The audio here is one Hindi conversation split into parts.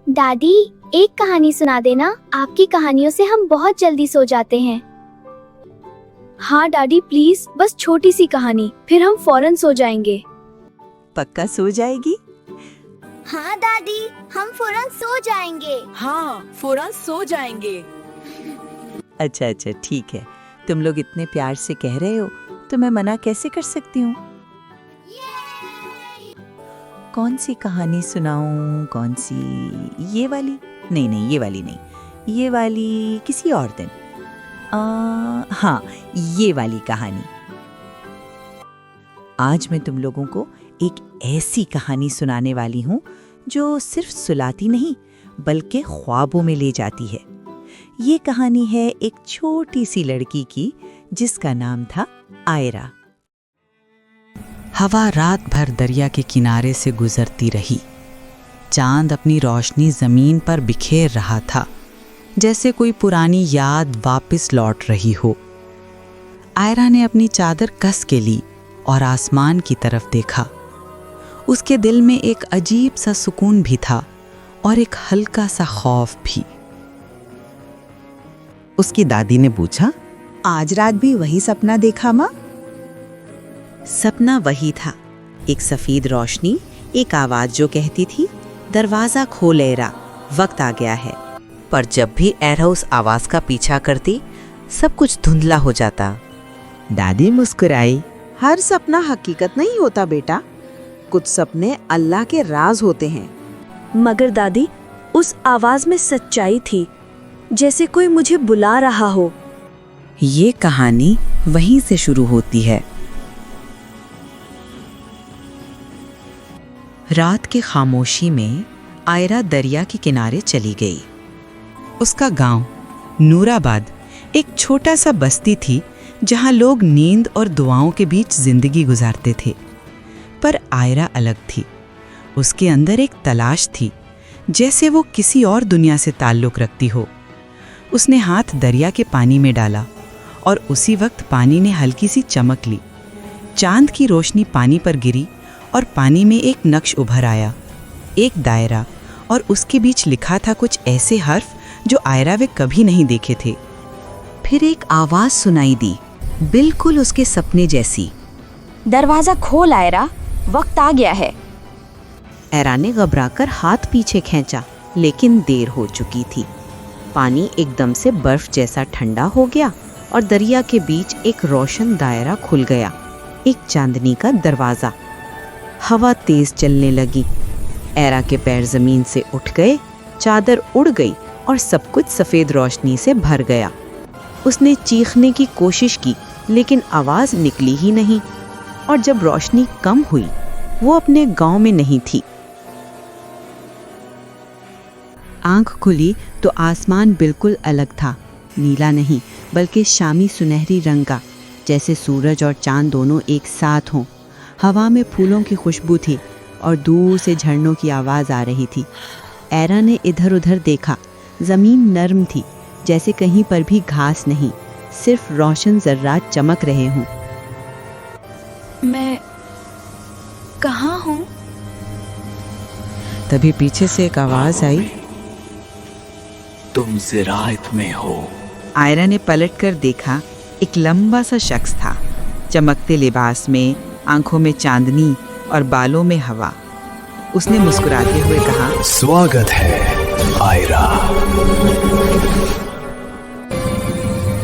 दादी, एक कहानी सुना देना। आपकी कहानियों से हम बहुत जल्दी सो जाते हैं। हाँ दादी प्लीज, बस छोटी सी कहानी, फिर हम फौरन सो जाएंगे। पक्का सो जाएगी? हाँ दादी, हम फौरन सो जाएंगे। हाँ, फौरन सो जाएंगे। अच्छा ठीक है। तुम लोग इतने प्यार से कह रहे हो तो मैं मना कैसे कर सकती हूँ। कौन सी कहानी सुनाऊं? कौन सी? ये वाली? नहीं, ये वाली नहीं, ये वाली किसी और दिन। हाँ, ये वाली कहानी। आज मैं तुम लोगों को एक ऐसी कहानी सुनाने वाली हूँ जो सिर्फ सुलाती नहीं बल्कि ख्वाबों में ले जाती है। ये कहानी है एक छोटी सी लड़की की जिसका नाम था आयरा। हवा रात भर दरिया के किनारे से गुजरती रही। चांद अपनी रोशनी जमीन पर बिखेर रहा था, जैसे कोई पुरानी याद वापस लौट रही हो। आयरा ने अपनी चादर कस के ली और आसमान की तरफ देखा। उसके दिल में एक अजीब सा सुकून भी था और एक हल्का सा खौफ भी। उसकी दादी ने पूछा, आज रात भी वही सपना देखा माँ? सपना वही था, एक सफेद रोशनी, एक आवाज जो कहती थी, दरवाजा खोल एरा, वक्त आ गया है। पर जब भी एरा उस आवाज का पीछा करती, सब कुछ धुंधला हो जाता। दादी मुस्कुराई, हर सपना हकीकत नहीं होता बेटा, कुछ सपने अल्लाह के राज होते हैं। मगर दादी, उस आवाज में सच्चाई थी, जैसे कोई मुझे बुला रहा हो। ये कहानी वहीं से शुरू होती है। रात की खामोशी में आयरा दरिया के किनारे चली गई। उसका गांव नूराबाद एक छोटा सा बस्ती थी जहां लोग नींद और दुआओं के बीच जिंदगी गुजारते थे। पर आयरा अलग थी। उसके अंदर एक तलाश थी, जैसे वो किसी और दुनिया से ताल्लुक रखती हो। उसने हाथ दरिया के पानी में डाला और उसी वक्त पानी ने हल्की सी चमक ली। चांद की रोशनी पानी पर गिरी और पानी में एक नक्श उभर आया, एक दायरा, और उसके बीच लिखा था कुछ ऐसे हर्फ जो आयरा वे कभी नहीं देखे थे। फिर एक आवाज सुनाई दी, बिल्कुल उसके सपने जैसी। दरवाजा खोल आयरा, वक्त आ गया है। आयरा ने घबराकर हाथ पीछे खींचा, लेकिन देर हो चुकी थी। पानी एकदम से बर्फ जैसा ठंडा हो गया और दरिया के बीच एक रोशन दायरा खुल गया, एक चांदनी का दरवाजा। हवा तेज चलने लगी। आयरा के पैर जमीन से उठ गए, चादर उड़ गई और सब कुछ सफेद रोशनी से भर गया। उसने चीखने की कोशिश की, लेकिन आवाज निकली ही नहीं। और जब रोशनी कम हुई, वो अपने गांव में नहीं थी। आंख खुली तो आसमान बिल्कुल अलग था, नीला नहीं बल्कि शामी सुनहरी रंग का, जैसे सूरज और चांद दोनों एक साथ हों। हवा में फूलों की खुशबू थी और दूर से झरनों की आवाज़ आ रही थी। आयरा ने इधर उधर देखा, ज़मीन नर्म थी, जैसे कहीं पर भी घास नहीं, सिर्फ रोशन जर्रात चमक रहे हों। मैं कहाँ हूँ? तभी पीछे से एक आवाज आई, तुम ज़िराअत में हो। आयरा ने पलटकर देखा, एक लंबा सा शख्स था, चमकते लिबास में, आंखों में चांदनी और बालों में हवा। उसने मुस्कुराते हुए कहा, स्वागत है आयरा।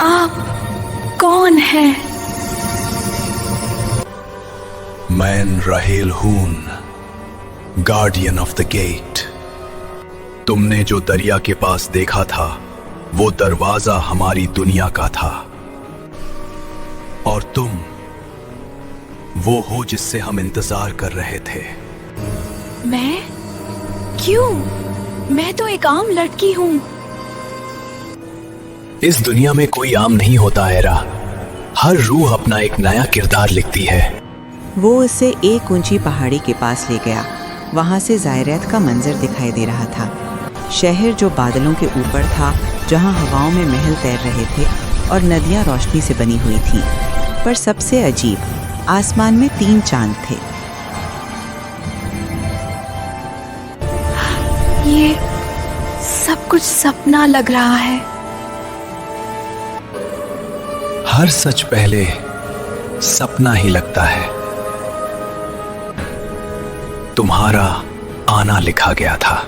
आप कौन हैं? मैं रहेल हून, गार्डियन ऑफ द गेट। तुमने जो दरिया के पास देखा था, वो दरवाजा हमारी दुनिया का था, और तुम वो हो जिससे हम इंतजार कर रहे थे। मैं? क्यों? मैं तो एक आम लड़की हूँ। इस दुनिया में कोई आम नहीं होता आयरा, हर रूह अपना एक नया किरदार लिखती है। वो उसे एक ऊंची पहाड़ी के पास ले गया। वहां से ज़ायरत का मंजर दिखाई दे रहा था, शहर जो बादलों के ऊपर था, जहां हवाओं में महल तैर रहे थे और नदियां रोशनी से बनी हुई थी। पर सबसे अजीब, आसमान में 3 चांद थे। कुछ सपना लग रहा है। हर सच पहले सपना ही लगता है। तुम्हारा आना लिखा गया था।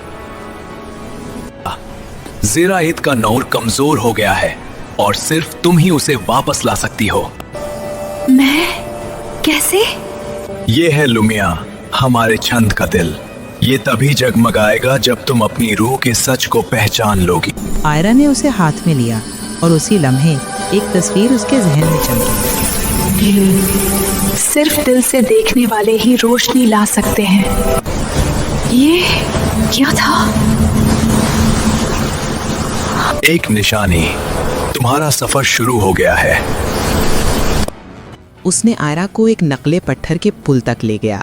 ज़ेराइद का नूर कमजोर हो गया है और सिर्फ तुम ही उसे वापस ला सकती हो। मैं कैसे? ये है लुमिया, हमारे छंद का दिल। ये तभी जगमगाएगा जब तुम अपनी रूह के सच को पहचान लोगी। आयरा ने उसे हाथ में लिया और उसी लम्हे एक तस्वीर उसके जहन में चमकी। सिर्फ दिल से देखने वाले ही रोशनी ला सकते हैं। ये क्या था? एक निशानी। तुम्हारा सफर शुरू हो गया है। उसने आयरा को एक नकले पत्थर के पुल तक ले गया।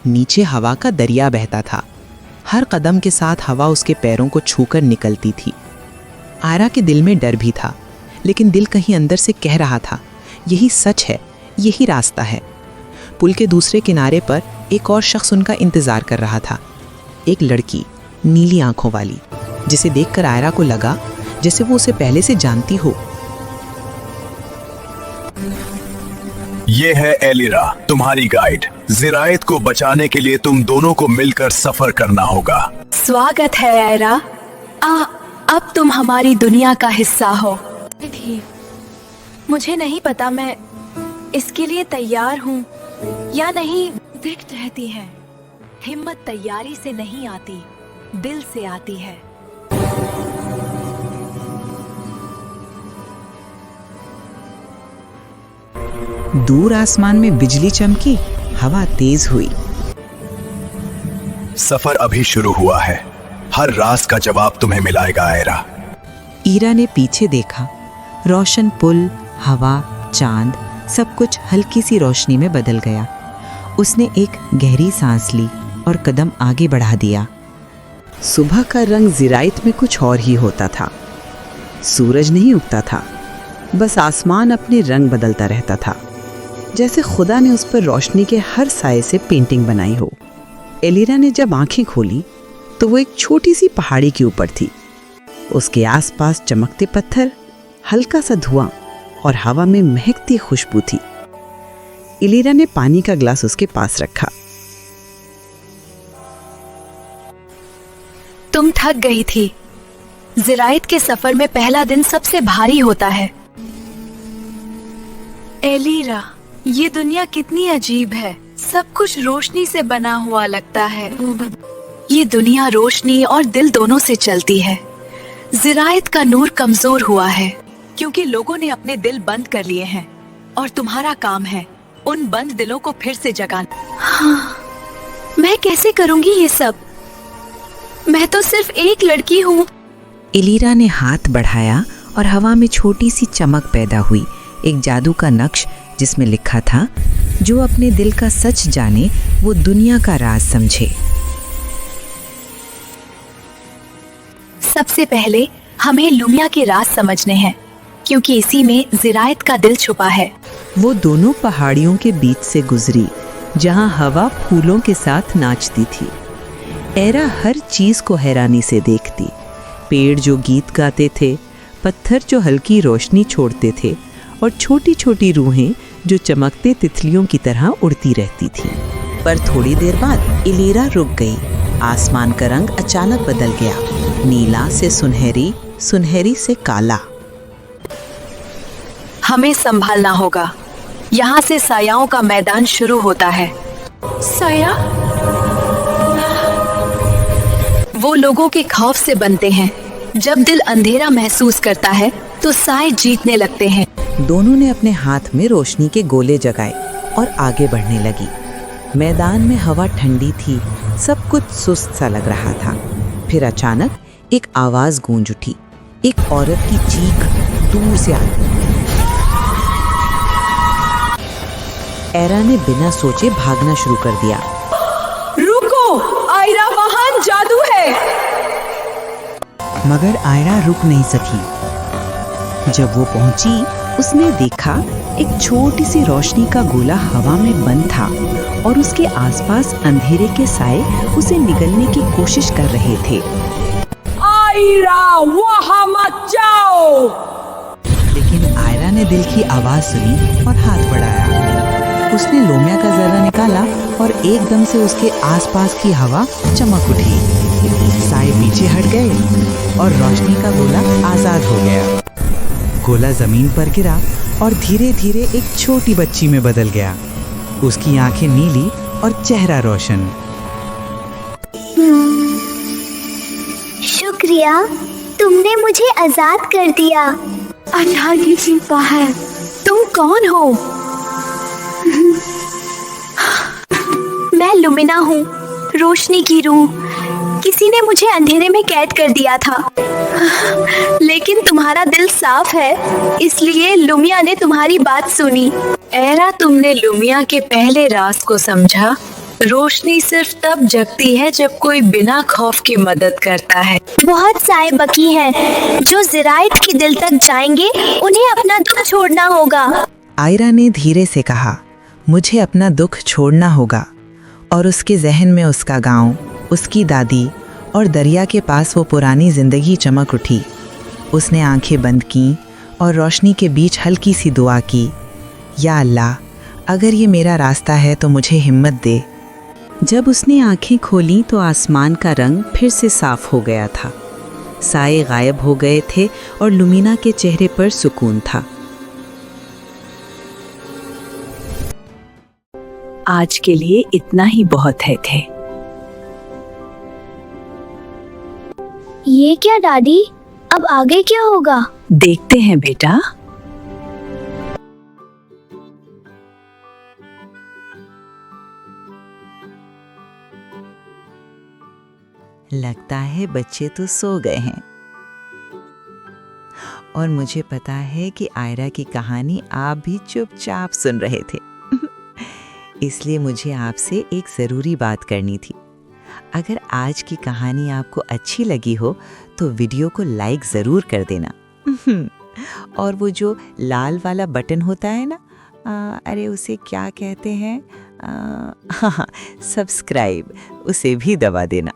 नीचे हवा का दरिया बहता था। हर कदम के साथ हवा उसके पैरों को छूकर निकलती थी। आयरा के दिल में डर भी था, लेकिन दिल कहीं अंदर से कह रहा था, यही सच है, यही रास्ता है। पुल के दूसरे किनारे पर एक और शख्स उनका इंतजार कर रहा था। एक लड़की, नीली आंखों वाली, जिसे देखकर आयरा को लगा जैसे वो उसे पहले से जानती हो। ये है एलिरा, तुम्हारी गाइड। ज़ेराइद को बचाने के लिए तुम दोनों को मिलकर सफर करना होगा। स्वागत है आयरा। अब तुम हमारी दुनिया का हिस्सा हो। मुझे नहीं पता मैं इसके लिए तैयार हूँ या नहीं। दिख रहती है, हिम्मत तैयारी से नहीं आती, दिल से आती है। दूर आसमान में बिजली चमकी, हवा तेज हुई। सफर अभी शुरू हुआ है। हर राज का जवाब तुम्हें मिलाएगा आयरा। ईरा ने पीछे देखा। रोशन पुल, हवा, चांद, सब कुछ हल्की सी रोशनी में बदल गया। उसने एक गहरी सांस ली और कदम आगे बढ़ा दिया। सुबह का रंग ज़ेराइद में कुछ और ही होता था। सूरज नहीं उगता था, बस आसमान अपने रंग बदलता रहता था, जैसे खुदा ने उस पर रोशनी के हर साए से पेंटिंग बनाई हो। एलिरा ने जब आंखें खोली तो वो एक छोटी सी पहाड़ी के ऊपर थी। उसके आसपास चमकते पत्थर, हल्का सा धुआं और हवा में महकती खुशबू थी। एलिरा ने पानी का ग्लास उसके पास रखा। तुम थक गई थी। ज़ेराइद के सफर में पहला दिन सबसे भारी होता है। एलिरा, ये दुनिया कितनी अजीब है। सब कुछ रोशनी से बना हुआ लगता है। ये दुनिया रोशनी और दिल दोनों से चलती है। ज़ेराइद का नूर कमजोर हुआ है क्योंकि लोगों ने अपने दिल बंद कर लिए हैं और तुम्हारा काम है उन बंद दिलों को फिर से जगाना। हाँ, मैं कैसे करूंगी ये सब? मैं तो सिर्फ एक लड़की हूँ। एलिरा ने हाथ बढ़ाया और हवा में छोटी सी चमक पैदा हुई। एक जादू का नक्श जिसमें लिखा था, जो अपने दिल का सच जाने वो दुनिया का राज समझे। सबसे पहले हमें लुमिया के राज समझने हैं क्योंकि इसी में ज़ेराइद का दिल छुपा है। वो दोनों पहाड़ियों के बीच से गुजरी जहां हवा फूलों के साथ नाचती थी। एरा हर चीज को हैरानी से देखती। पेड़ जो गीत गाते थे, पत्थर जो हल्की रोशनी छोड़ते थे और छोटी छोटी रूहें जो चमकते तितलियों की तरह उड़ती रहती थी। पर थोड़ी देर बाद एलिरा रुक गई। आसमान का रंग अचानक बदल गया, नीला से सुनहरी, सुनहरी से काला। हमें संभालना होगा। यहाँ से सायाओं का मैदान शुरू होता है। साया वो लोगों के खौफ से बनते हैं। जब दिल अंधेरा महसूस करता है तो साए जीतने लगते हैं। दोनों ने अपने हाथ में रोशनी के गोले जगाए और आगे बढ़ने लगी। मैदान में हवा ठंडी थी, सब कुछ सुस्त सा लग रहा था। फिर अचानक एक आवाज गूंज उठी। एक औरत की चीख दूर से आई। एरा ने बिना सोचे भागना शुरू कर दिया। रुको, आयरा वहां जादू है। मगर आयरा रुक नहीं सकी। जब वो पहुंची, उसने देखा एक छोटी सी रोशनी का गोला हवा में बंद था और उसके आसपास अंधेरे के साए उसे निगलने की कोशिश कर रहे थे। आयरा वहां मत जाओ। लेकिन आयरा ने दिल की आवाज सुनी और हाथ बढ़ाया। उसने लोमिया का जर्रा निकाला और एकदम से उसके आसपास की हवा चमक उठी। साए पीछे हट गए और रोशनी का गोला आजाद हो गया। गोला जमीन पर गिरा और धीरे धीरे एक छोटी बच्ची में बदल गया। उसकी आंखें नीली और चेहरा रोशन। शुक्रिया, तुमने मुझे आजाद कर दिया। अल्लाह की कृपा है। तुम कौन हो? मैं लुमिना हूँ, रोशनी की रूह। किसी ने मुझे अंधेरे में कैद कर दिया था, लेकिन तुम्हारा दिल साफ है, इसलिए लुमिया ने तुम्हारी बात सुनी। एरा, तुमने लुमिया के पहले राज को समझा। रोशनी सिर्फ तब जगती है जब कोई बिना खौफ के मदद करता है। बहुत साए बकी हैं जो ज़िराइट के दिल तक जाएंगे, उन्हें अपना दुख छोड़ना होगा। आयरा ने धीरे से कहा, मुझे अपना दुख छोड़ना होगा। और उसके जहन में उसका गांव, उसकी दादी और दरिया के पास वो पुरानी जिंदगी चमक उठी। उसने आंखें बंद की और रोशनी के बीच हल्की सी दुआ की, या अल्लाह, अगर ये मेरा रास्ता है तो मुझे हिम्मत दे। जब उसने आंखें खोलीं तो आसमान का रंग फिर से साफ हो गया था। साए गायब हो गए थे और लुमिना के चेहरे पर सुकून था। आज के लिए इतना ही बहुत है थे। ये क्या दादी, अब आगे क्या होगा? देखते हैं बेटा। लगता है बच्चे तो सो गए हैं और मुझे पता है कि आयरा की कहानी आप भी चुपचाप सुन रहे थे। इसलिए मुझे आपसे एक ज़रूरी बात करनी थी। अगर आज की कहानी आपको अच्छी लगी हो तो वीडियो को लाइक ज़रूर कर देना। और वो जो लाल वाला बटन होता है ना, अरे उसे क्या कहते हैं, हाँ, सब्सक्राइब, उसे भी दबा देना।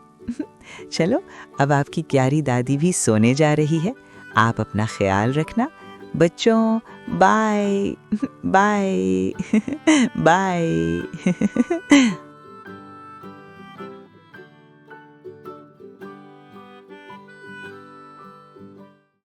चलो, अब आपकी प्यारी दादी भी सोने जा रही है। आप अपना ख्याल रखना बच्चों। Bye bye bye.